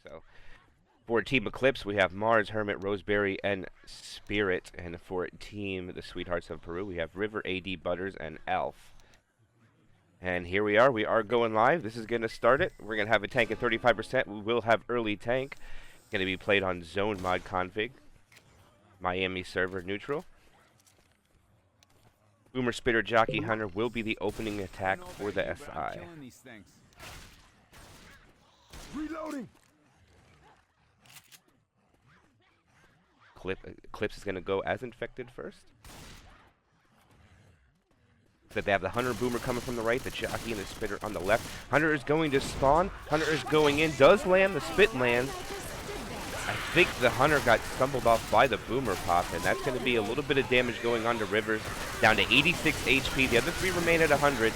So for Team Eclipse, we have Mars, Hermit, Roseberry, and Spirit. And for Team the Sweethearts of Peru, we have River, AD, Butters, and Elf. And here we are going live. This is going to start it. We're going to have a tank at 35%. We will have early tank. Going to be played on zone mod config. Miami server neutral. Boomer, Spitter, Jockey, Hunter will be the opening attack for the SI. Reloading. Eclipse is going to go as infected first. So they have the Hunter Boomer coming from the right, the Jockey and the Spitter on the left. Hunter is going to spawn. Hunter is going in. Does land. The Spit lands. I think the Hunter got stumbled off by the Boomer pop, and that's going to be a little bit of damage going on to Rivers. Down to 86 HP. The other three remain at 100.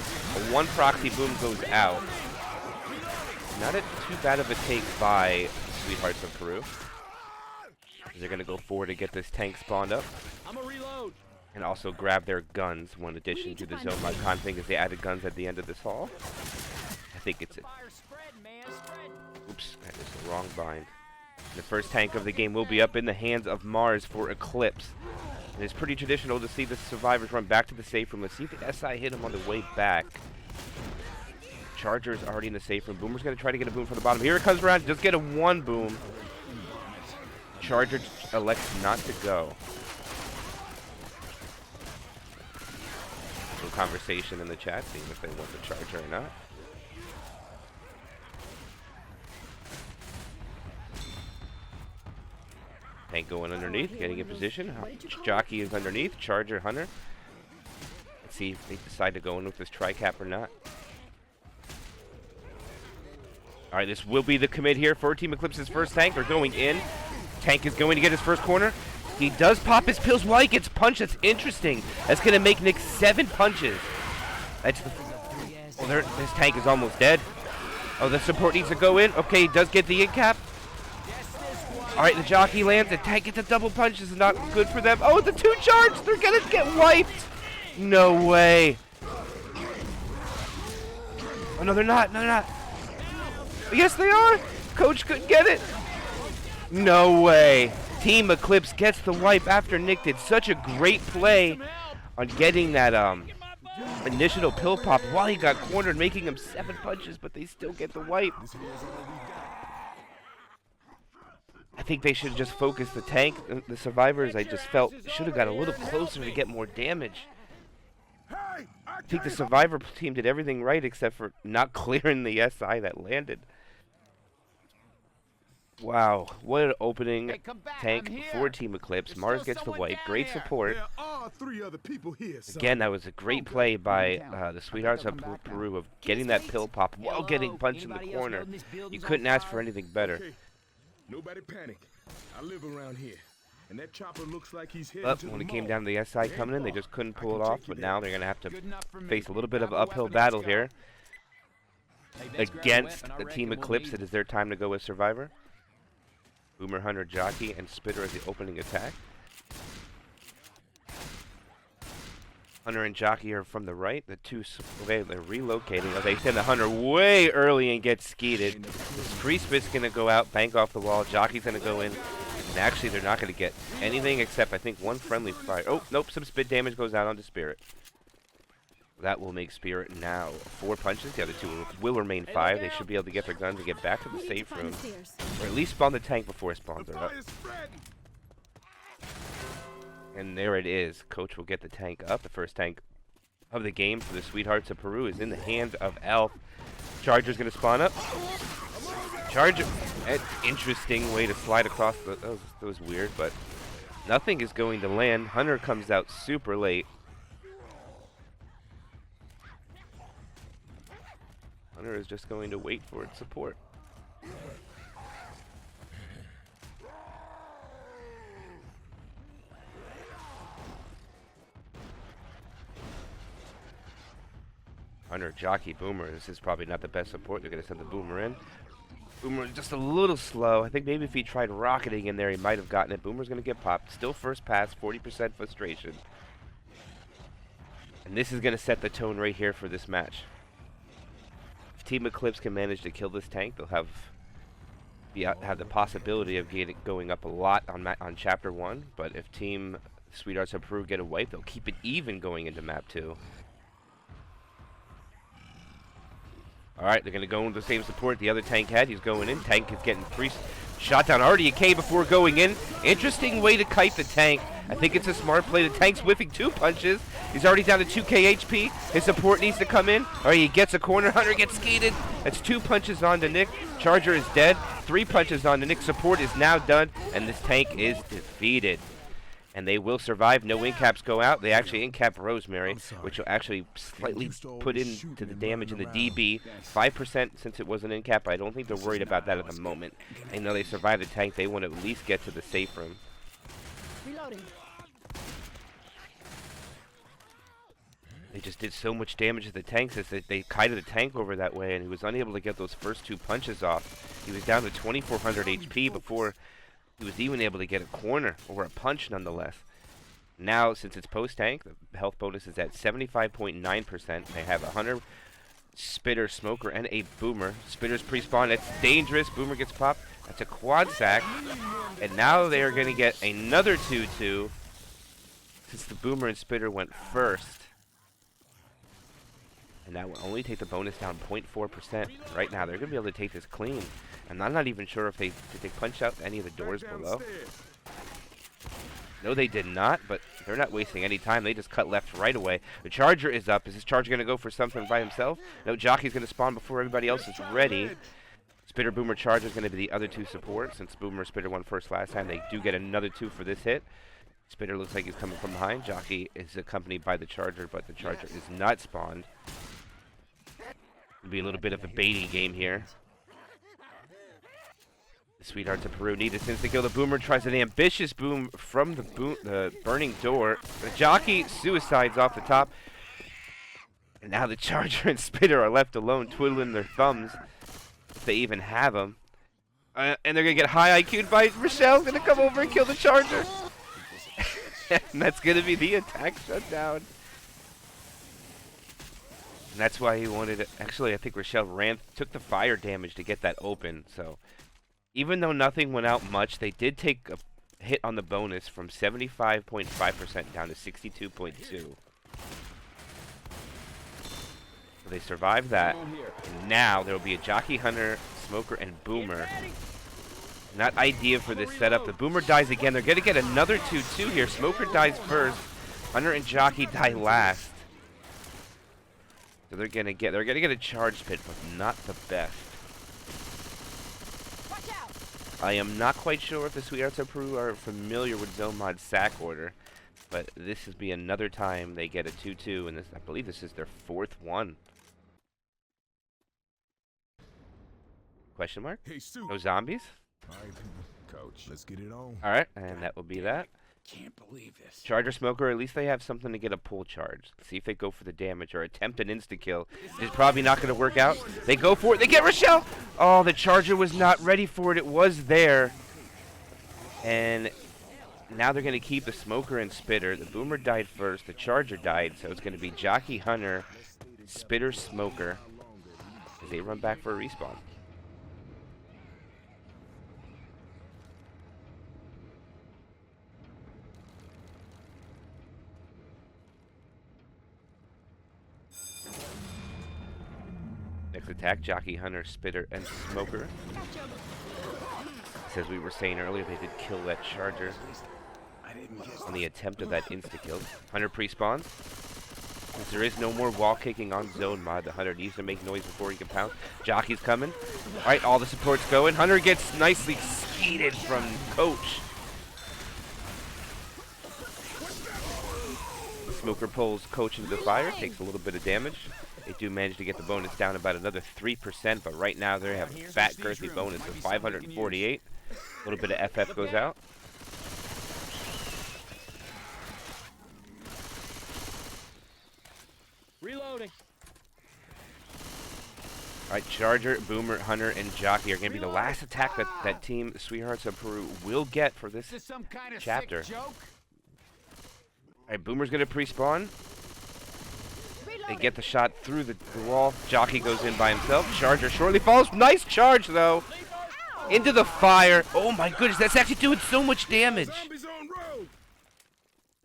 One proxy boom goes out. Not too bad of a take by Sweethearts of Peru. They're going to go forward to get this tank spawned up. I'm a reload. And also grab their guns. One addition to the zone mod config is they added guns at the end of this hall. I think it's it. Oops, that is the wrong bind. The first tank of the game will be up in the hands of Mars for Eclipse. And it's pretty traditional to see the survivors run back to the safe room. Let's see if the SI hit him on the way back. Charger's already in the safe room. Boomer's going to try to get a boom from the bottom. Here it comes around. Just get a one boom. Charger elects not to go. Little conversation in the chat, seeing if they want the Charger or not. Tank going underneath, getting in position. Jockey is underneath. Charger, Hunter. Let's see if they decide to go in with this tri-cap or not. Alright, this will be the commit here for Team Eclipse's first tank. They're going in. Tank is going to get his first corner. He does pop his pills while he gets punched. That's interesting. That's going to make Nick 7 punches. That's the... Oh, this tank is almost dead. Oh, the support needs to go in. Okay, he does get the in-cap. Alright, the Jockey lands. The tank gets a double punch. This is not good for them. Oh, the 2 charge! They're going to get wiped! No way. Oh, no, they're not. No, they're not. Yes, they are! Coach couldn't get it. No way. Team Eclipse gets the wipe after Nick did such a great play on getting that initial pill pop while he got cornered, making him 7 punches, but they still get the wipe. I think they should just focus the tank. The survivors, I just felt, should have got a little closer to get more damage. I think the survivor team did everything right except for not clearing the SI that landed. Wow, what an opening tank for Team Eclipse. Mars gets the wipe. Great support. Again, that was a great play by the Sweethearts of Peru of getting that pill pop while getting punched in the corner. You couldn't ask for anything better. Nobody panic. I live around here. And that chopper looks like he's heading But when it came down to the SI coming in, they just couldn't pull it off. But now they're going to have to face a little bit of an uphill battle here. Against the Team Eclipse, it is their time to go with Survivor. Boomer, Hunter, Jockey, and Spitter as the opening attack. Hunter and Jockey are from the right. The two, okay, they're relocating. Oh, they send the Hunter way early and get skeeted. Spit's going to go out, bank off the wall. Jockey's going to go in. And actually, they're not going to get anything except, I think, one friendly fire. Oh, nope, some spit damage goes out onto Spirit. That will make Spirit now 4 punches. The other 2 will remain 5. They should be able to get their guns and get back to the safe room. Or at least spawn the tank before it spawns her up. And there it is. Coach will get the tank up. The first tank of the game for the Sweethearts of Peru is in the hands of Elf. Charger's going to spawn up. Charger. Interesting way to slide across. That was weird, but nothing is going to land. Hunter comes out super late. Hunter is just going to wait for its support. Hunter, Jockey, Boomer. This is probably not the best support. They're going to send the Boomer in. Boomer is just a little slow. I think maybe if he tried rocketing in there, he might have gotten it. Boomer's going to get popped. Still first pass, 40% frustration. And this is going to set the tone right here for this match. If Team Eclipse can manage to kill this tank, they'll have have the possibility of going up a lot on Chapter 1, but if Team Sweethearts of Peru get a wipe, they'll keep it even going into Map 2. Alright, they're going to go into the same support the other tank had. He's going in. Tank is getting shot down. Already a K before going in. Interesting way to kite the tank. I think it's a smart play. The tank's whiffing 2 punches. He's already down to 2k HP. His support needs to come in. Alright, he gets a corner. Hunter gets skated. That's 2 punches on to Nick. Charger is dead. 3 punches on to Nick. Support is now done. And this tank is defeated. And they will survive. No incaps go out. They actually incap Rosemary, which will actually slightly put into the damage in the DB. 5% since it was an incap. I don't think they're worried about that at the moment. I know they survived the tank. They want to at least get to the safe room. Reloading. They just did so much damage to the tanks as they kited the tank over that way, and he was unable to get those first 2 punches off. He was down to 2,400 HP before he was even able to get a corner or a punch nonetheless. Now, since it's post-tank, the health bonus is at 75.9%. They have a Hunter, Spitter, Smoker, and a Boomer. Spitter's pre-spawn. That's dangerous. Boomer gets popped. That's a quad sack. And now they are going to get another 2-2 since the Boomer and Spitter went first. And that will only take the bonus down 0.4%. Right now, they're going to be able to take this clean. And I'm not even sure if did they punch out any of the doors below. No, they did not, but they're not wasting any time. They just cut left right away. The Charger is up. Is this Charger going to go for something by himself? No, Jockey's going to spawn before everybody else is ready. Spitter, Boomer, Charger is going to be the other 2 supports. Since Boomer, Spitter won first last time, they do get another 2 for this hit. Spitter looks like he's coming from behind. Jockey is accompanied by the Charger, but the Charger is not spawned. It'll be a little bit of a baiting game here. The Sweethearts of Peru need this instant kill. The Boomer tries an ambitious boom from the burning door. The Jockey suicides off the top. And now the Charger and Spitter are left alone, twiddling their thumbs, if they even have them. And they're going to get high IQ'd by Rochelle's going to come over and kill the Charger. And that's going to be the attack shutdown. And that's why he wanted it. Actually, I think Rochelle took the fire damage to get that open. So, even though nothing went out much, they did take a hit on the bonus from 75.5% down to 62.2. So they survived that. And now there will be a Jockey, Hunter, Smoker, and Boomer. Not ideal for this setup. The Boomer dies again. They're going to get another 2-2 here. Smoker dies first. Hunter and Jockey die last. So they're gonna get a charge pit, but not the best. I am not quite sure if the Sweethearts of Peru are familiar with Zone Mod sack order, but this will be another time they get a 2-2, and I believe this is their 4th one. Question mark? Hey, Sue. No zombies? All right, Coach, let's get it on. All right, and that will be that. Can't believe this. Charger, Smoker, at least they have something to get a pull charge. See if they go for the damage or attempt an insta-kill. It's probably not going to work out. They go for it. They get Rochelle! Oh, the Charger was not ready for it. It was there. And now they're going to keep the Smoker and Spitter. The Boomer died first. The Charger died. So it's going to be Jockey, Hunter, Spitter, Smoker as they run back for a respawn. Next attack, Jockey, Hunter, Spitter, and Smoker. As we were saying earlier, they did kill that Charger on the attempt of that insta-kill. Hunter pre-spawns. Since there is no more wall kicking on Zone Mod, the Hunter needs to make noise before he can pounce. Jockey's coming. Alright, all the support's going. Hunter gets nicely skeeted from Coach. Smoker pulls Coach into the fire, takes a little bit of damage. They do manage to get the bonus down about another 3%, but right now they have a fat, girthy bonus of 548. A little bit of FF goes out. Reloading. Alright, Charger, Boomer, Hunter, and Jockey are going to be the last attack that Team Sweethearts of Peru will get for this chapter. Alright, Boomer's going to pre-spawn. They get the shot through the wall. Jockey goes in by himself. Charger shortly falls. Nice charge, though. Into the fire. Oh my goodness, that's actually doing so much damage. Zombies on road.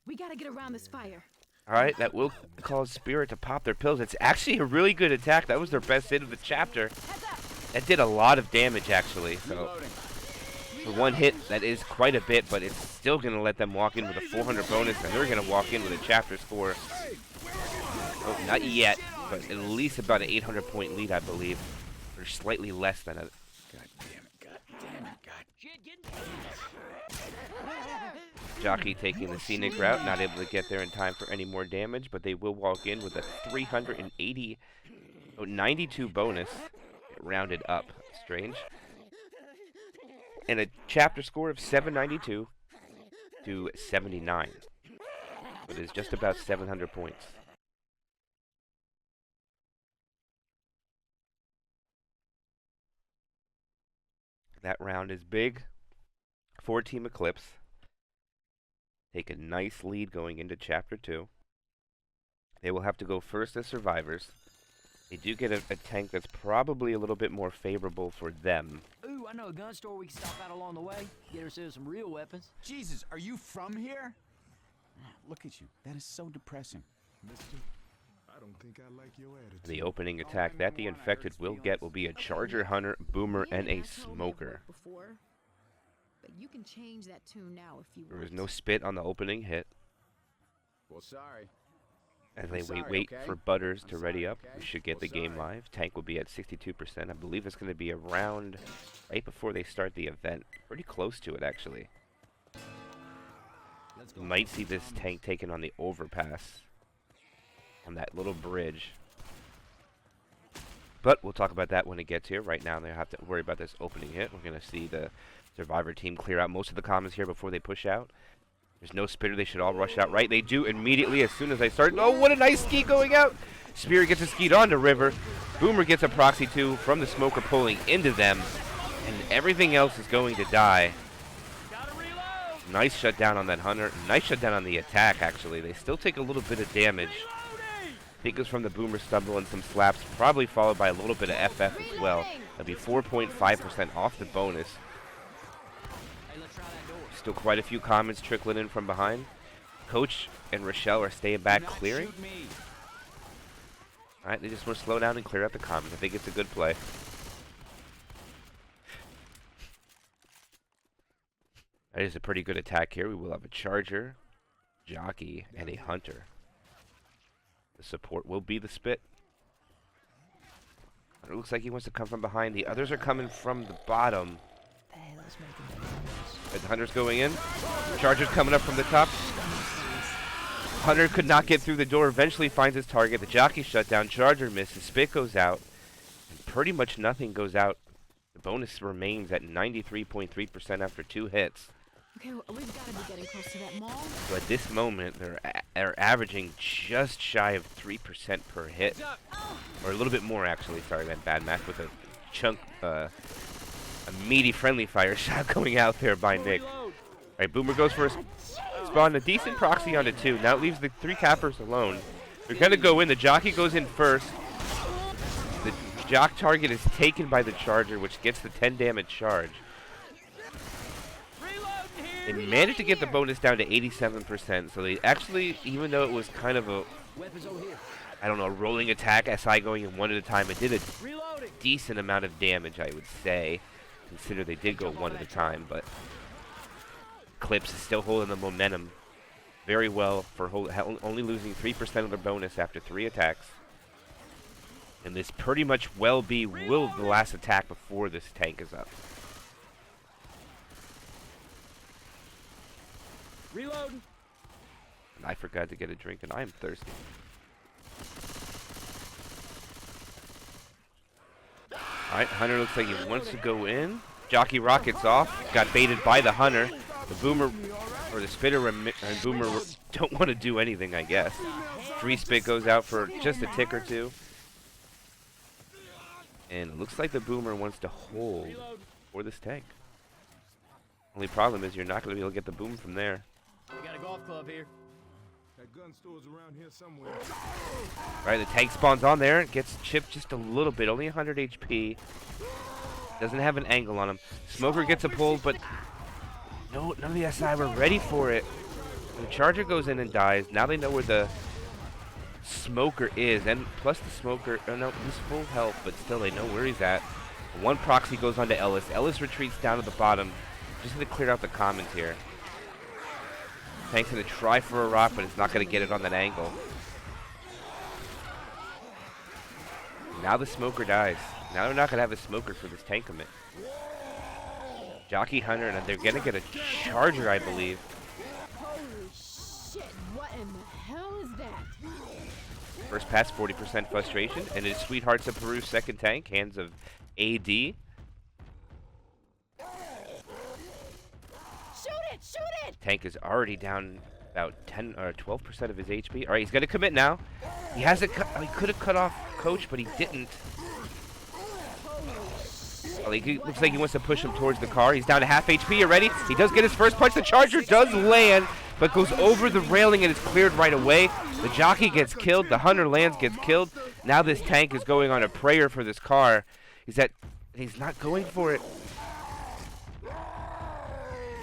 We gotta get around this fire. Alright, that will cause Spirit to pop their pills. It's actually a really good attack. That was their best hit of the chapter. That did a lot of damage, actually. So, for one hit, that is quite a bit, but it's still going to let them walk in with a 400 bonus, and they're going to walk in with a chapter score. Oh, not yet, but at least about an 800-point lead, I believe. Or slightly less than a... God damn it, God damn it, God. Jockey taking the scenic route, not able to get there in time for any more damage, but they will walk in with a 92 bonus, rounded up. Strange. And a chapter score of 792 to 79. It is just about 700 points. That round is big for Team Eclipse. Take a nice lead going into Chapter 2. They will have to go first as survivors. They do get a tank that's probably a little bit more favorable for them. Ooh, I know a gun store we can stop at along the way. Get ourselves some real weapons. Jesus, are you from here? Look at you. That is so depressing. Mister, I don't think I like your attitude. The opening attack that the infected will get will be a Charger, Hunter, Boomer, and a Smoker. Before, but you can change that tune now if you want. There is no spit on the opening hit. Well, sorry. As they wait for Butters to ready up, we should get the game live. Tank will be at 62%. I believe it's going to be around right before they start the event. Pretty close to it, actually. You might see this tank taken on the overpass on that little bridge. But we'll talk about that when it gets here. Right now, they have to worry about this opening hit. We're going to see the Survivor team clear out most of the commons here before they push out. There's no spitter. They should all rush out, right? They do immediately as soon as they start. Oh, what a nice ski going out. Spirit gets a skied onto River. Boomer gets a proxy 2 from the Smoker pulling into them. And everything else is going to die. Nice shutdown on that Hunter. Nice shutdown on the attack, actually. They still take a little bit of damage. I think it's from the Boomer stumble and some slaps, probably followed by a little bit of FF as well. That'll be 4.5% off the bonus. Still quite a few comments trickling in from behind. Coach and Rochelle are staying back clearing. Alright, they just want to slow down and clear out the comments. I think it's a good play. That is a pretty good attack here. We will have a Charger, Jockey, and a Hunter. The support will be the Spit. It looks like he wants to come from behind. The others are coming from the bottom. The Hunter's going in. Charger's coming up from the top. Hunter could not get through the door. Eventually finds his target. The Jockey shut down. Charger misses. Spit goes out. And pretty much nothing goes out. The bonus remains at 93.3% after 2 hits. Okay, well, we've got to be getting close to that mall. So at this moment, they're averaging just shy of 3% per hit. Or a little bit more, actually. Sorry, that bad math with a chunk, a meaty friendly fire shot going out there by Nick. Alright, Boomer goes for a spawn, a decent proxy onto 2. Now it leaves the 3 cappers alone. They're going to go in. The Jockey goes in first. The Jock target is taken by the Charger, which gets the 10 damage charge. They managed to get the bonus down to 87%, so they actually, even though it was kind of a, I don't know, a rolling attack, SI going in one at a time, it did a decent amount of damage, I would say. Consider they did go one at a time, but Eclipse is still holding the momentum very well for only losing 3% of their bonus after 3 attacks. And this pretty much will be the last attack before this tank is up. Reloading. And I forgot to get a drink, and I am thirsty. Alright, Hunter looks like he wants to go in. Jockey rockets off. Got baited by the Hunter. The Boomer, or the Spitter and Boomer don't want to do anything, I guess. Free Spit goes out for just a tick or 2. And it looks like the Boomer wants to hold for this tank. Only problem is you're not going to be able to get the boom from there. We got a golf club here. That gun store's around here somewhere. Right, the tank spawns on there. It gets chipped just a little bit. Only 100 HP. Doesn't have an angle on him. Smoker gets a pull, but no, none of the SI were ready for it. The Charger goes in and dies. Now they know where the Smoker is, and plus the Smoker, oh no, he's full health, but still they know where he's at. One proxy goes on to Ellis. Ellis retreats down to the bottom. Just going to clear out the commons here. Tank's going to try for a rock, but it's not going to get it on that angle. Now the Smoker dies. Now they're not going to have a Smoker for this tank commit. Jockey Hunter, and they're going to get a Charger, I believe. Holy shit, what in the hell is that? First pass, 40% frustration, and it's Sweethearts of Peru's second tank, hands of AD. Shoot it! Tank is already down about 10 or 12% of his HP. All right, he's going to commit now. He has a he could have cut off Coach, but he didn't. Well, he looks like he wants to push him towards the car. He's down to half HP already. He does get his first punch. The Charger does land, but goes over the railing and is cleared right away. The Jockey gets killed. The Hunter lands, gets killed. Now this tank is going on a prayer for this car. He's not going for it.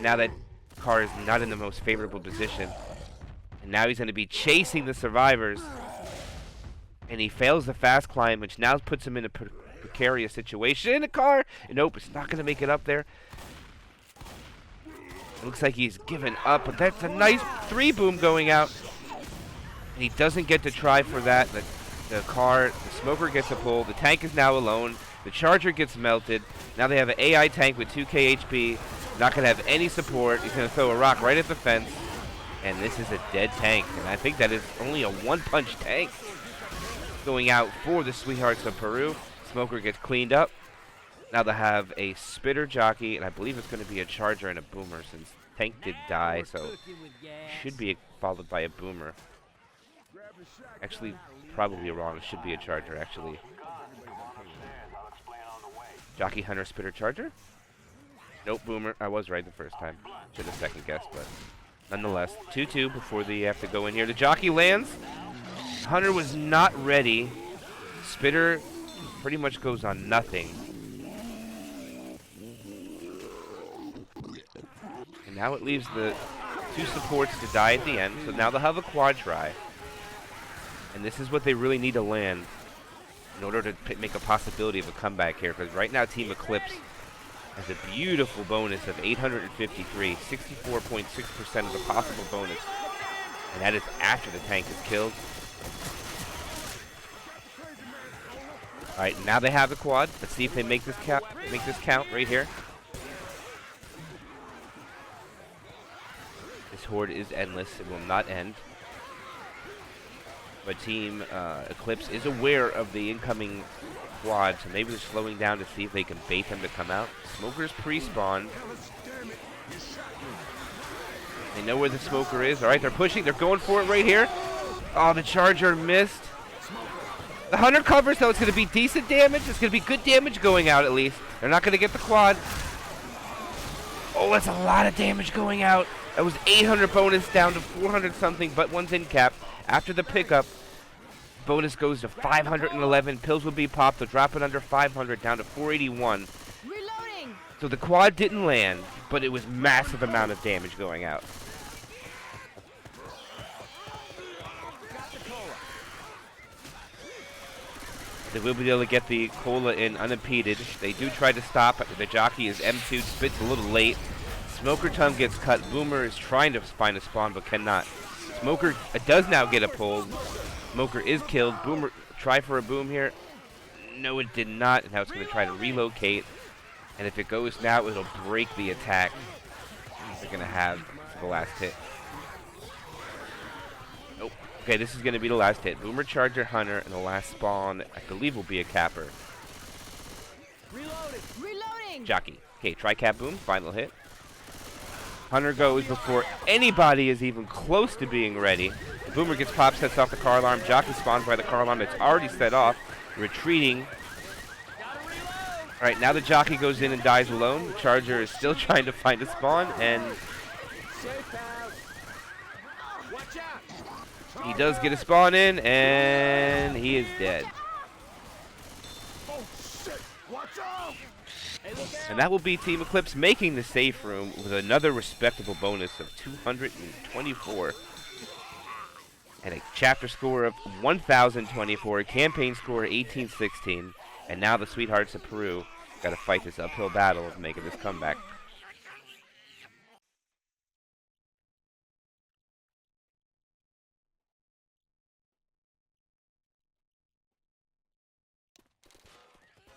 Now that car is not in the most favorable position. And now he's going to be chasing the survivors. And he fails the fast climb, which now puts him in a precarious situation in the car. And nope, it's not going to make it up there. It looks like he's given up, but that's a nice 3-boom going out. And he doesn't get to try for that. The Smoker gets a pull. The tank is now alone. The Charger gets melted. Now they have an AI tank with 2k HP. Not going to have any support. He's going to throw a rock right at the fence. And this is a dead tank. And I think that is only a one-punch tank going out for the Sweethearts of Peru. Smoker gets cleaned up. Now they have a Spitter Jockey, and I believe it's going to be a Charger and a Boomer since Tank did die, so should be followed by a Boomer. Actually, probably wrong. It should be a Charger, actually. Jockey, Hunter, Spitter, Charger? Nope, Boomer. I was right the first time. Should have second guessed, but nonetheless. 2-2 before they have to go in here. The Jockey lands. Hunter was not ready. Spitter pretty much goes on nothing. And now it leaves the 2 supports to die at the end. So now they'll have a quad try. And this is what they really need to land in order to make a possibility of a comeback here. Because right now Team Eclipse has a beautiful bonus of 853, 64.6% of the possible bonus. And that is after the tank is killed. Alright, now they have the quad. Let's see if they make this count right here. This horde is endless. It will not end. But Team Eclipse is aware of the incoming quad, so maybe they're slowing down to see if they can bait them to come out. Smoker's pre-spawn. They know where the Smoker is. All right, they're pushing. They're going for it right here. Oh, the Charger missed. The Hunter covers, so it's going to be decent damage. It's going to be good damage going out, at least. They're not going to get the quad. Oh, that's a lot of damage going out. That was 800 bonus down to 400 something, but one's in cap. After the pickup, bonus goes to 511. Pills will be popped. They'll drop it under 500 down to 481. Reloading! So the quad didn't land, but it was massive amount of damage going out. They will be able to get the Cola in unimpeded. They do try to stop. The Jockey is M2, spits a little late. Smoker tongue gets cut. Boomer is trying to find a spawn, but cannot. Smoker does now get a pull. Smoker is killed. Boomer, try for a boom here. No, it did not. And now it's going to try to relocate. And if it goes now, it'll break the attack they're going to have for the last hit. Nope. Okay, this is going to be the last hit. Boomer, Charger, Hunter, and the last spawn, I believe, will be a capper. Reloading! Jockey. Okay, try cap boom. Final hit. Hunter goes before anybody is even close to being ready. The Boomer gets pop, sets off the car alarm. Jockey spawns by the car alarm. It's already set off. Retreating. All right, now the Jockey goes in and dies alone. The Charger is still trying to find a spawn, and he does get a spawn in, and he is dead. And that will be Team Eclipse making the safe room with another respectable bonus of 224. And a chapter score of 1,024, a campaign score 1816. And now the Sweethearts of Peru got to fight this uphill battle of making this comeback.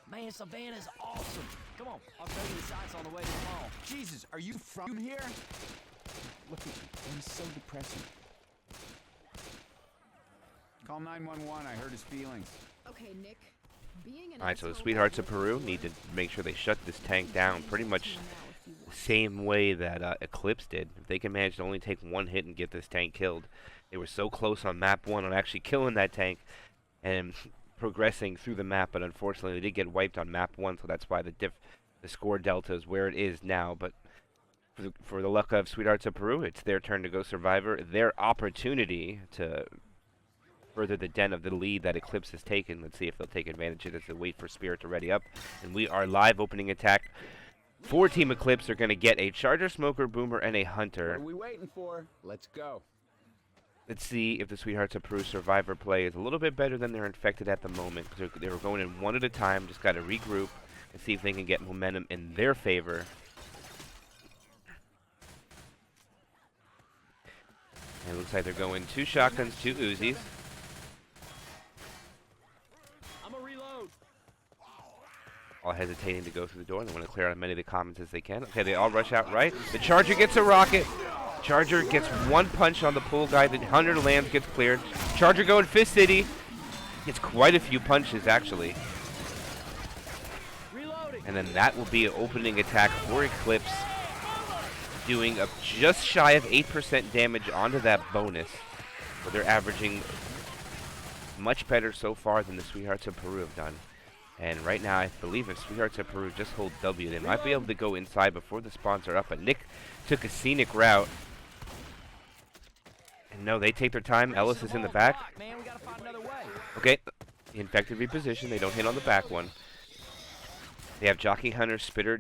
Man, Savannah's awesome. Come on, I'll show you the sights on the way to the mall. Jesus, are you from here? Look at you. That is so depressing. Call 911. I hurt his feelings. Okay, Nick. Being an Alright, so the asshole Sweethearts of doesn't Peru make need to you make sure they shut this tank down pretty much now if you the want. same way that Eclipse did. If they can manage to only take one hit and get this tank killed. They were so close on map 1 on actually killing that tank and progressing through the map, but unfortunately they did get wiped on map 1, so that's why the score delta is where it is now. But for the luck of Sweethearts of Peru, it's their turn to go Survivor, their opportunity to further the dent of the lead that Eclipse has taken. Let's see if they'll take advantage of this and wait for Spirit to ready up. And we are live opening attack. For Team Eclipse, they're going to get a Charger, Smoker, Boomer, and a Hunter. What are we waiting for? Let's go. Let's see if the Sweethearts of Peru Survivor play is a little bit better than their Infected at the moment. Because they were going in one at a time. Just got to regroup and see if they can get momentum in their favor. And it looks like they're going 2 shotguns, 2 Uzis. I'm a reload. All hesitating to go through the door. They want to clear out as many of the comments as they can. Okay, they all rush out right. The Charger gets a rocket. Charger gets 1 punch on the pull guy. The Hunter lands, gets cleared. Charger going Fist City. Gets quite a few punches, actually. Reloading. And then that will be an opening attack for Eclipse, doing just shy of 8% damage onto that bonus. But they're averaging much better so far than the Sweethearts of Peru have done. And right now, I believe if Sweethearts of Peru just hold W, they might be able to go inside before the spawns are up. But Nick took a scenic route. And no, they take their time. Ellis is in the back. Man, we gotta find another way. Okay, the Infected reposition. They don't hit on the back one. They have Jockey, Hunter, Spitter,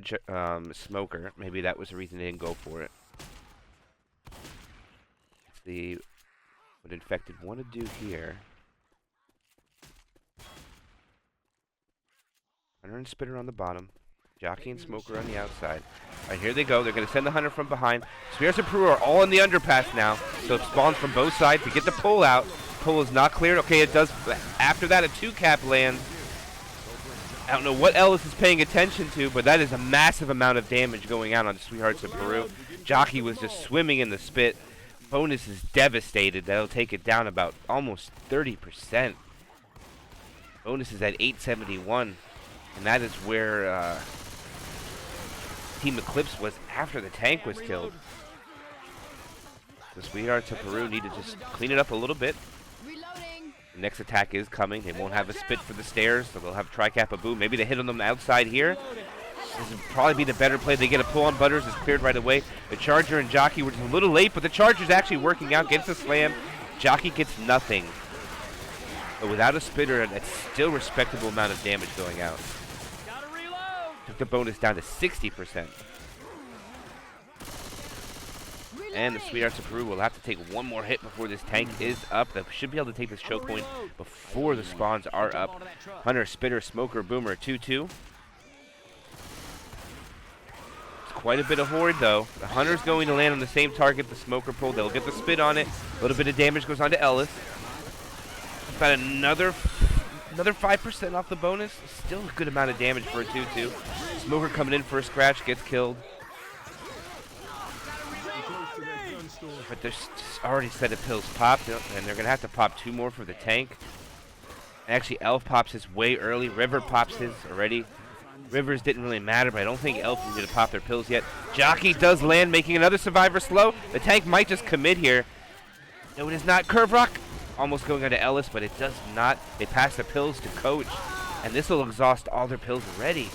Smoker. Maybe that was the reason they didn't go for it. Let's see what Infected want to do here. Hunter and Spitter on the bottom. Jockey and Smoker on the outside. Alright, here they go. They're going to send the Hunter from behind. Spears and Peru are all in the underpass now. So it spawns from both sides to get the pull out. Pull is not cleared. Okay, it does. After that, a 2-cap lands. I don't know what Ellis is paying attention to, but that is a massive amount of damage going out on the Sweethearts of Peru. Jockey was just swimming in the spit. Bonus is devastated. That'll take it down about almost 30%. Bonus is at 871. And that is where Team Eclipse was after the tank was killed. The Sweethearts of Peru need to just clean it up a little bit. Reloading. The next attack is coming. They won't have a spit for the stairs, so they'll have Tri-Kappa Boom. Maybe they hit on them outside here. This would probably be the better play. They get a pull on Butters. It's cleared right away. The Charger and Jockey were just a little late, but the Charger's actually working out. Gets a slam. Jockey gets nothing. But without a spitter, that's still a respectable amount of damage going out. Gotta reload. Took the bonus down to 60%. And the Sweethearts of Peru will have to take one more hit before this tank is up. They should be able to take this choke point before the spawns are up. Hunter, Spitter, Smoker, Boomer, 2-2. It's quite a bit of horde, though. The Hunter's going to land on the same target the Smoker pulled. They'll get the spit on it. A little bit of damage goes on to Ellis. About another 5% off the bonus. Still a good amount of damage for a 2-2. Smoker coming in for a scratch, gets killed. But there's already set of pills popped, and they're going to have to pop 2 more for the tank. Actually, Elf pops his way early. River pops his already. Rivers didn't really matter, but I don't think Elf is going to pop their pills yet. Jockey does land, making another Survivor slow. The tank might just commit here. No, it is not. Curve Rock almost going on to Ellis, but it does not. They pass the pills to Coach, and this will exhaust all their pills already.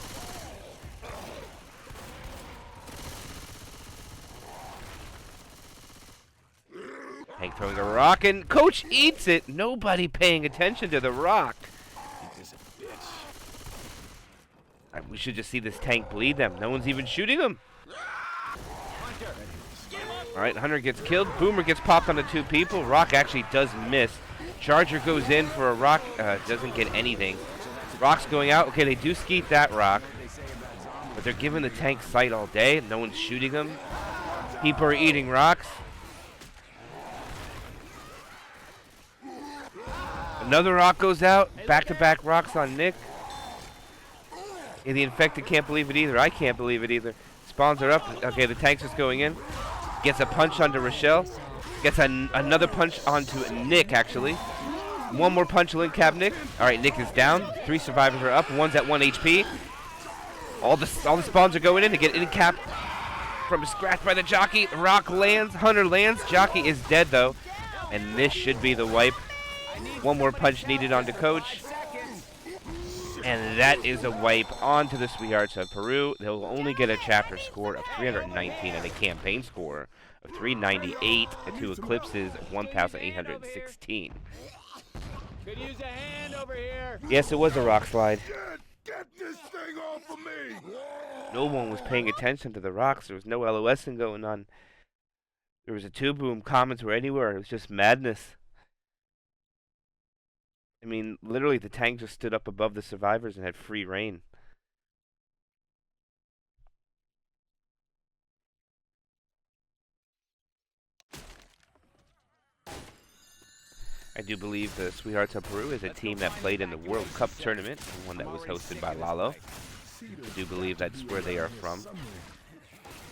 Tank throwing a rock, and Coach eats it. Nobody paying attention to the rock. We should just see this tank bleed them. No one's even shooting them. Alright, Hunter gets killed. Boomer gets popped onto 2 people. Rock actually does miss. Charger goes in for a rock. Doesn't get anything. Rock's going out. Okay, they do skeet that rock. But they're giving the tank sight all day. No one's shooting them. People are eating rocks. Another rock goes out. Back-to-back rocks on Nick. And the infected can't believe it either. I can't believe it either. Spawns are up. Okay, the tank's just going in. Gets a punch onto Rochelle. Gets another punch onto Nick, actually. One more punch will cap Nick. All right, Nick is down. 3 survivors are up. One's at 1 HP. All the spawns are going in to get capped from a scratch by the jockey. Rock lands. Hunter lands. Jockey is dead, though. And this should be the wipe. One more punch needed onto Coach. And that is a wipe onto the Sweethearts of Peru. They'll only get a chapter score of 319 and a campaign score of 398 to Eclipse's 1,816. Could use a hand over here. Yes, it was a rock slide. Get this thing off of me! No one was paying attention to the rocks. There was no LOSing going on. There was a 2-boom. Comments were anywhere. It was just madness. I mean, literally, the tank just stood up above the survivors and had free reign. I do believe the Sweethearts of Peru is a team that played in the World Cup tournament, one that was hosted by Lalo. I do believe that's where they are from.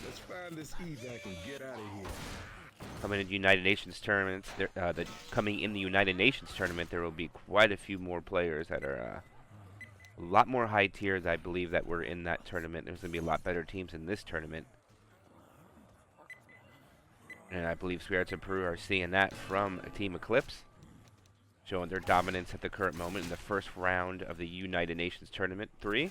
Let's find this evac and get out of here. Coming in United Nations tournaments, coming in the United Nations tournament, there will be quite a few more players that are a lot more high tiers. I believe that were in that tournament. There's going to be a lot better teams in this tournament, and I believe Sweethearts of Peru are seeing that from Team Eclipse, showing their dominance at the current moment in the first round of the United Nations tournament 3.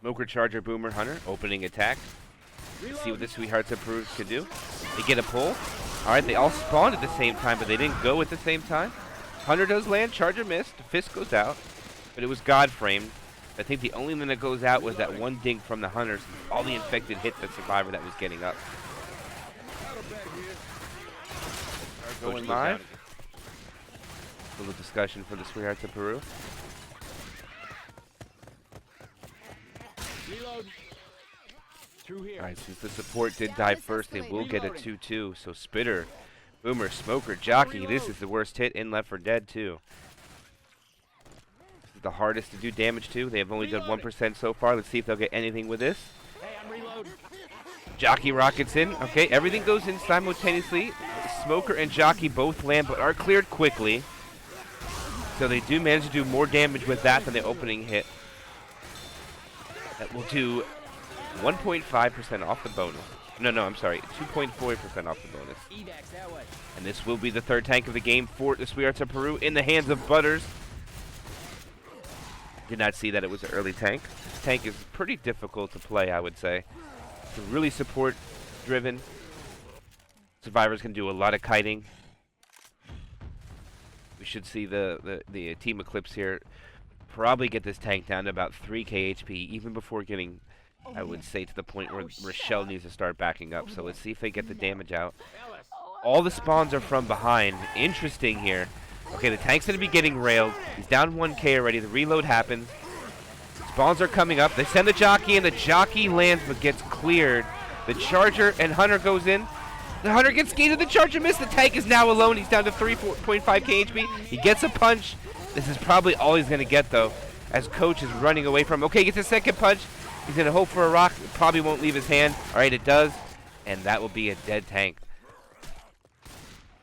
Smoker, Charger, Boomer, Hunter, opening attack. See what the Sweethearts of Peru can do. They get a pull. Alright, they all spawned at the same time, but they didn't go at the same time. Hunter does land, Charger missed, Fist goes out, but it was God framed. I think the only thing that goes out was that one dink from the Hunters. All the infected hit the survivor that was getting up. Going live. A little discussion for the Sweethearts of Peru. Reload. Through here. Alright, since the support did die first, they will get a 2-2. So Spitter, Boomer, Smoker, Jockey. This is the worst hit in Left 4 Dead 2. This is the hardest to do damage to. They have only done 1% so far. Let's see if they'll get anything with this. Hey, I'm reloading. Jockey rockets in. Okay, everything goes in simultaneously. Smoker and Jockey both land, but are cleared quickly. So they do manage to do more damage with that than the opening hit. That will do 1.5% off the bonus. No, I'm sorry. 2.4% off the bonus. Evacs that way. And this will be the 3rd tank of the game for the Sweethearts of Peru in the hands of Butters. Did not see that it was an early tank. This tank is pretty difficult to play, I would say. It's really support-driven. Survivors can do a lot of kiting. We should see the Team Eclipse here probably get this tank down to about 3k HP, even before getting, I would say, to the point where Rochelle needs to start backing up. So let's see if they get the damage out. All the spawns are from behind. Interesting here. Okay, the tank's going to be getting railed. He's down 1k already. The reload happens. Spawns are coming up. They send the Jockey, and the Jockey lands but gets cleared. The Charger and Hunter goes in. The Hunter gets skated. The Charger missed. The tank is now alone. He's down to 3.5k HP. He gets a punch. This is probably all he's going to get, though, as Coach is running away from him. Okay, he gets a second punch. He's going to hope for a rock. It probably won't leave his hand. All right, it does. And that will be a dead tank.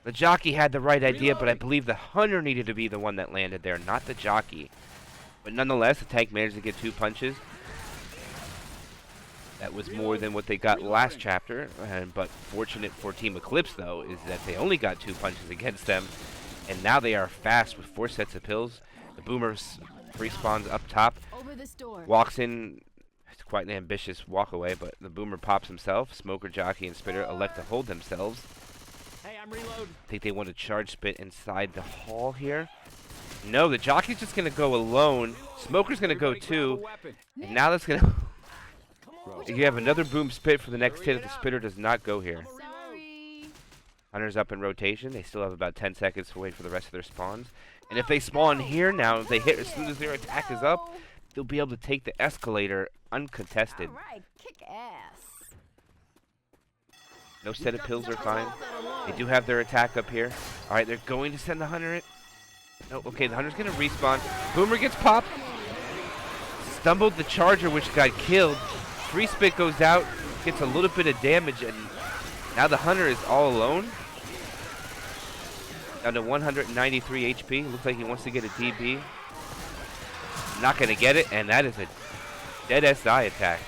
The Jockey had the right idea, but I believe the Hunter needed to be the one that landed there, not the Jockey. But nonetheless, the tank managed to get 2 punches. That was more than what they got last chapter. But fortunate for Team Eclipse, though, is that they only got 2 punches against them. And now they are fast with 4 sets of pills. The Boomer respawns up top. Walks in. It's quite an ambitious walk away, but the Boomer pops himself. Smoker, Jockey, and Spitter elect to hold themselves. Hey, I'm reloading. I think they want to charge Spit inside the hall here. No, the jockey's just gonna go alone. Smoker's gonna go Everybody grab a too. weapon. And now that's gonna. You have another boom spit for the next hit if the spitter does not go here. Sorry. Hunter's up in rotation. They still have about 10 seconds to wait for the rest of their spawns. And if they spawn here now, if they hit as soon as their attack is up, they'll be able to take the escalator uncontested. All right, kick ass. No set of pills are fine. They do have their attack up here. All right, they're going to send the hunter in. No, okay, the hunter's gonna respawn. Boomer gets popped. Stumbled the charger, which got killed. Free spit goes out, gets a little bit of damage, and now the hunter is all alone. Down to 193 HP. Looks like he wants to get a DB. Not gonna get it, and that is a dead SI attack.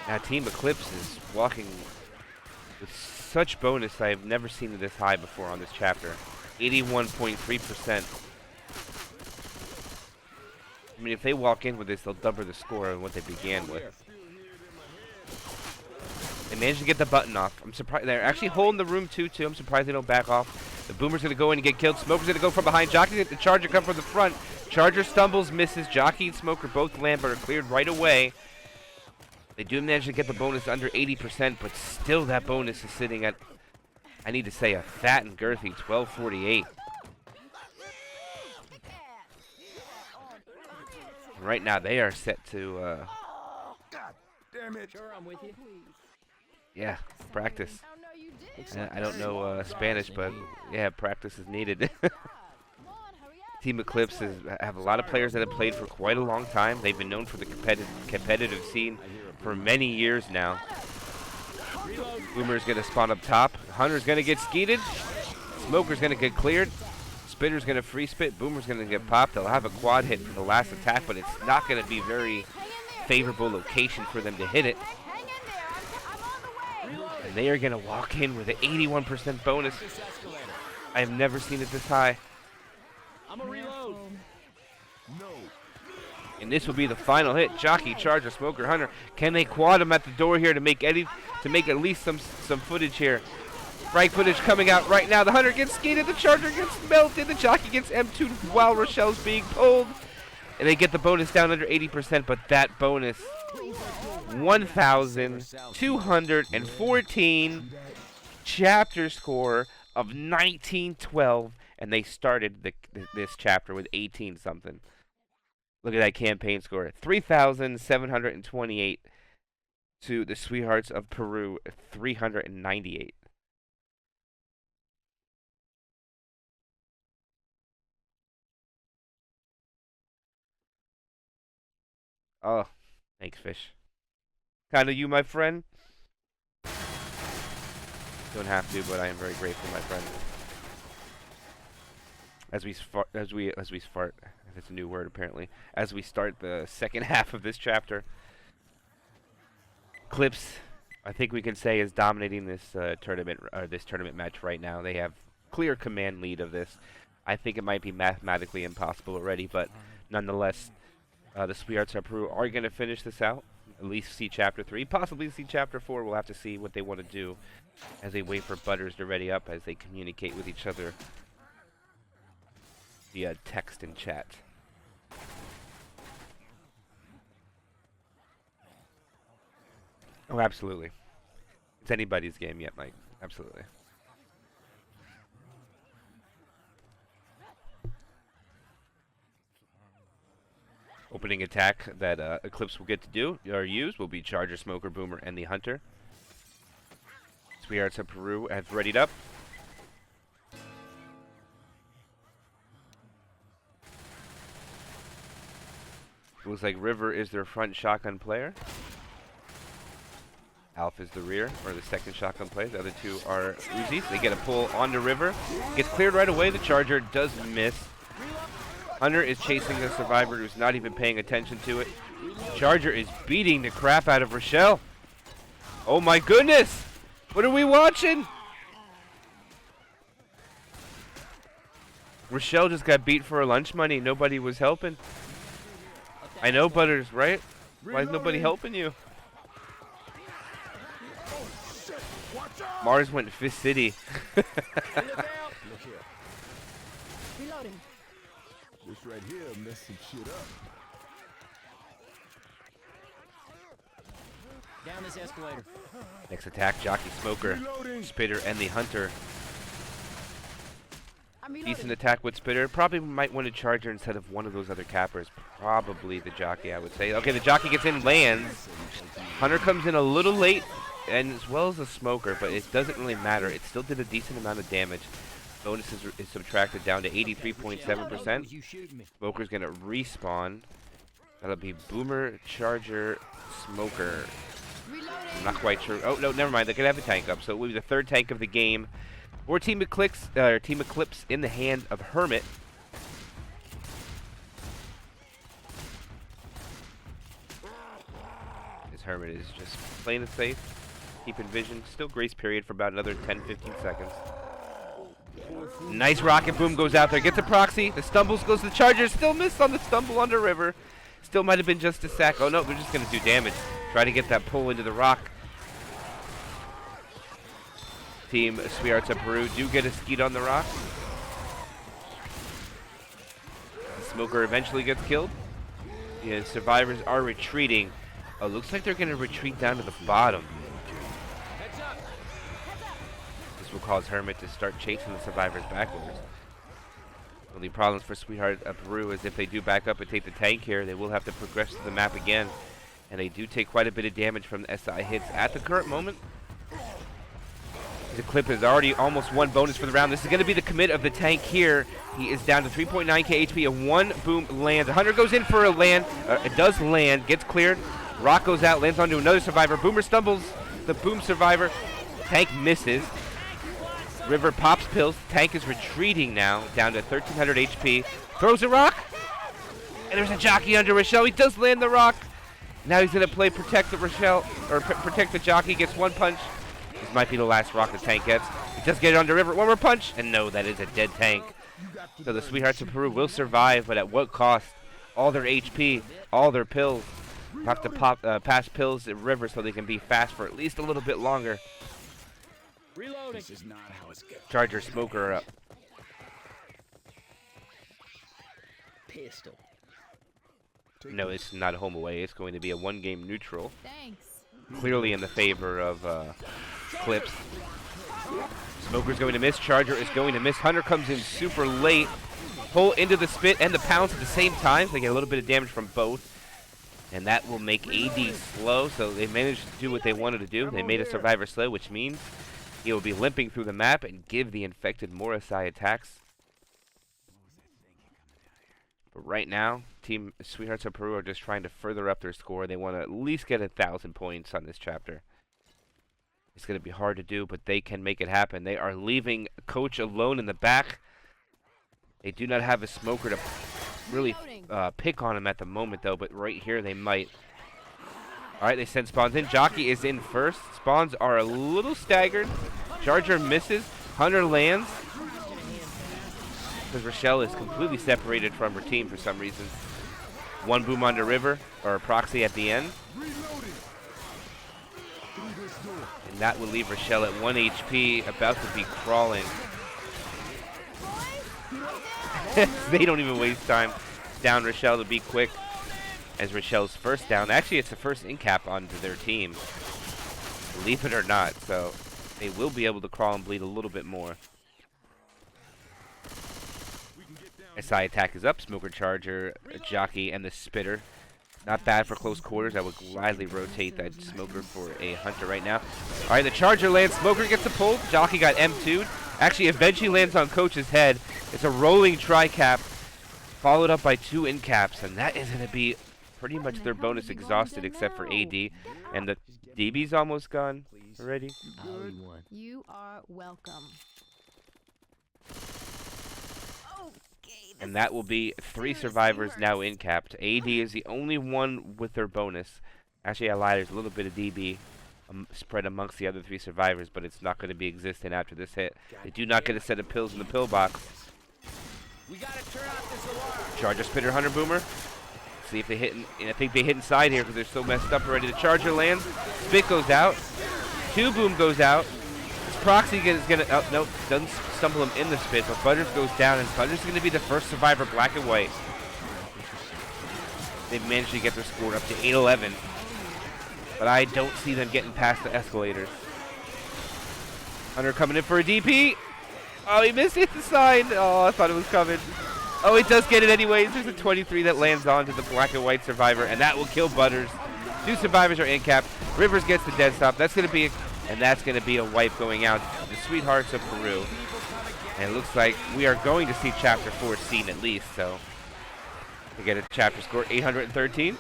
Now Team Eclipse is walking with such bonus I've never seen it this high before on this chapter. 81.3%. I mean, if they walk in with this, they'll double the score of what they began with. They managed to get the button off. I'm surprised. They're actually holding the room too. I'm surprised they don't back off. The Boomer's going to go in and get killed. Smoker's going to go from behind. Jockey, the Charger come from the front. Charger stumbles, misses. Jockey and Smoker both land, but are cleared right away. They do manage to get the bonus under 80%, but still that bonus is sitting at, I need to say, a fat and girthy 1248. And right now they are set to, God damn it. Sure, I'm with you. yeah, practice. Oh, no, you did. I don't know Spanish, but yeah, practice is needed. Team Eclipse have a lot of players that have played for quite a long time. They've been known for the competitive scene for many years now. Boomer's going to spawn up top. Hunter's going to get skeeted. Smoker's going to get cleared. Spitter's going to free spit. Boomer's going to get popped. They'll have a quad hit for the last attack, but it's not going to be very favorable location for them to hit it. Hang in there. I'm on the way. And they are going to walk in with an 81% bonus. I have never seen it this high. I'm a reload. No. And this will be the final hit. Jockey, Charger, Smoker, Hunter. Can they quad him at the door here to make at least some footage here? Right footage coming out right now. The Hunter gets skated. The Charger gets melted. The Jockey gets M2'd while Rochelle's being pulled. And they get the bonus down under 80%, but that bonus, 1,214 chapter score of 1912. And they started this chapter with 18 something. Look at that campaign score. 3,728 to the Sweethearts of Peru, 398. Oh, thanks, Fish. Kinda you, my friend. Don't have to, but I am very grateful, my friend. As we fart, if it's a new word apparently, as we start the second half of this chapter. Eclipse, I think we can say, is dominating this tournament match right now. They have clear command lead of this. I think it might be mathematically impossible already, but nonetheless, the Sweethearts of Peru are going to finish this out. At least see Chapter 3, possibly see Chapter 4. We'll have to see what they want to do as they wait for Butters to ready up, as they communicate with each other via text and chat. Oh, absolutely. It's anybody's game yet, Mike. Absolutely. Opening attack that Eclipse will get to do or use will be Charger, Smoker, Boomer, and the Hunter. Sweethearts of Peru have readied up. Looks like River is their front shotgun player. Alf is the rear, or the second shotgun player. The other two are Uzis. They get a pull onto River. Gets cleared right away. The Charger does miss. Hunter is chasing a survivor who's not even paying attention to it. Charger is beating the crap out of Rochelle. Oh my goodness! What are we watching? Rochelle just got beat for her lunch money. Nobody was helping. I know, Butters, right? Why is nobody helping you? Oh shit! Watch out! Mars went Fist City. Look out! Look here. Reloading. This right here messed some shit up. Down this escalator. Next attack, Jockey, Smoker, Reloading. Spitter, and the Hunter. I'm reloading. Decent attack with Spitter. Probably might want a Charger instead of one of those other cappers. Probably the Jockey, I would say. Okay, the Jockey gets in, lands. Hunter comes in a little late, and as well as the Smoker, but it doesn't really matter. It still did a decent amount of damage. Bonus is subtracted down to 83.7%. You shooting me. Smoker's gonna respawn. That'll be Boomer, Charger, Smoker. I'm not quite sure. Oh no, never mind. They could have a tank up, so it will be the third tank of the game. Or Team Eclipse in the hand of Hermit. This Hermit is just playing it safe, keeping vision. Still grace period for about another 10-15 seconds. Nice rocket boom goes out there. Gets a proxy. The stumbles goes to the Charger. Still missed on the stumble under River. Still might have been just a sack. Oh no, they're just going to do damage. Try to get that pull into the rock. Team Sweethearts of Peru do get a skeet on the rock. The Smoker eventually gets killed. The survivors are retreating. Oh, looks like they're going to retreat down to the bottom. Heads up. This will cause Hermit to start chasing the survivors backwards. Only problems for Sweetheart of Peru is if they do back up and take the tank here, they will have to progress to the map again. And they do take quite a bit of damage from the SI hits at the current moment. The clip is already almost one bonus for the round. This is going to be the commit of the tank here. He is down to 3.9k HP. A one boom lands. Hunter goes in for a land. It does land. Gets cleared. Rock goes out. Lands onto another survivor. Boomer stumbles. The boom survivor. Tank misses. River pops pills. Tank is retreating now. Down to 1300 HP. Throws a rock. And there's a Jockey under Rochelle. He does land the rock. Now he's going to play protect the Rochelle. Or protect the Jockey. Gets one punch. This might be the last rock the tank gets. He does get it under River. One more punch. And no, that is a dead tank. So the Sweethearts of Peru will survive, but at what cost? All their HP, all their pills. Have to pass pills at River so they can be fast for at least a little bit longer. Reloading. This is not how it's going. Charger, Smoker are up. Pistol. No, it's not a home away. It's going to be a one-game neutral. Thanks. Clearly in the favor of Eclipse. Smoker's going to miss. Charger is going to miss. Hunter comes in super late. Pull into the spit and the pounce at the same time. So they get a little bit of damage from both. And that will make AD slow. So they managed to do what they wanted to do. They made a survivor slow, which means he will be limping through the map and give the infected more SI attacks. But right now, Team Sweethearts of Peru are just trying to further up their score. They want to at least get 1,000 points on this chapter. It's going to be hard to do, but they can make it happen. They are leaving Coach alone in the back. They do not have a Smoker to really pick on him at the moment, though, but right here they might. All right, they send spawns in. Jockey is in first. Spawns are a little staggered. Charger misses. Hunter lands. Because Rochelle is completely separated from her team for some reason. One boom onto River, or a proxy at the end. And that will leave Rochelle at 1 HP, about to be crawling. They don't even waste time. Down Rochelle to be quick. As Rochelle's first down. Actually, it's the first in-cap onto their team. Believe it or not. So they will be able to crawl and bleed a little bit more. SI attack is up. Smoker, Charger, Jockey, and the Spitter. Not bad for close quarters. I would gladly rotate that Smoker for a Hunter right now. All right, the Charger lands. Smoker gets a pull. Jockey got M2'd. Actually, eventually lands on Coach's head. It's a rolling tri-cap, followed up by 2 in-caps, and that is going to be pretty much their bonus exhausted except for AD. And the DB's almost gone already. You are welcome. And that will be 3 survivors now in-capped. AD is the only one with their bonus. Actually, I lied. There's a little bit of DB spread amongst the other 3 survivors, but it's not going to be existent after this hit. They do not get a set of pills in the pill box. We gotta turn off this alarm. Charger, Spitter, Hunter, Boomer. See if they hit. I think they hit inside here because they're so messed up already. The Charger lands. Spit goes out. 2 boom goes out. This Proxy is gonna, oh, nope, doesn't stumble him in the spit, but Butters goes down, and Butters is gonna be the first survivor, black and white. They've managed to get their score up to 8-11. But I don't see them getting past the escalators. Hunter coming in for a DP. Oh, he missed it, the sign. Oh, I thought it was coming. Oh, he does get it anyways. There's a 23 that lands onto the black and white survivor, and that will kill Butters. 2 survivors are in cap. Rivers gets the dead stop. That's going to be, and that's going to be a wipe going out to the Sweethearts of Peru. And it looks like we are going to see Chapter 4 seen at least, so we get a chapter score 813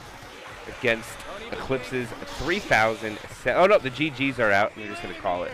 against Eclipse's 3,000. Oh no, the GGs are out. We're just going to call it.